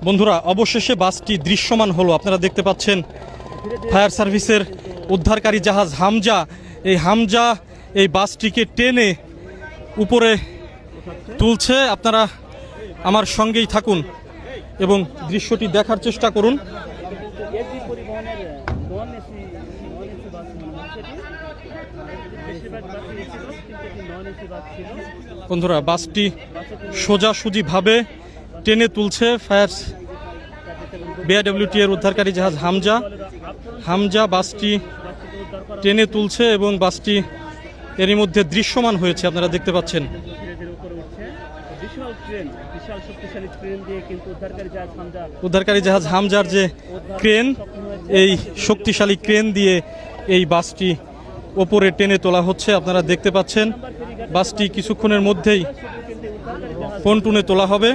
বন্ধুরা, অবশেষে বাসটি দৃশ্যমান হলো। আপনারা দেখতে পাচ্ছেন ফায়ার সার্ভিসের উদ্ধারকারী জাহাজ হামজা এই বাসটিকে টেনে উপরে তুলছে। আপনারা আমার সঙ্গেই থাকুন এবং দৃশ্যটি দেখার চেষ্টা করুন। বন্ধুরা, বাসটি সোজাসুজিভাবে টেনে তুলছে ফায়ার বিআরডব্লিউটি এর উদ্ধারকারী জাহাজ হামজা বাসটি টেনে তুলছে এবং বাসটি এরই মধ্যে দৃশ্যমান হয়েছে। আপনারা দেখতে পাচ্ছেন উদ্ধারকারী জাহাজ হামজার যে ক্রেন, এই শক্তিশালী ক্রেন দিয়ে এই বাসটি ওপরে টেনে তোলা হচ্ছে। আপনারা দেখতে পাচ্ছেন বাসটি কিছুক্ষণের মধ্যেই পন্টুনে তোলা হবে।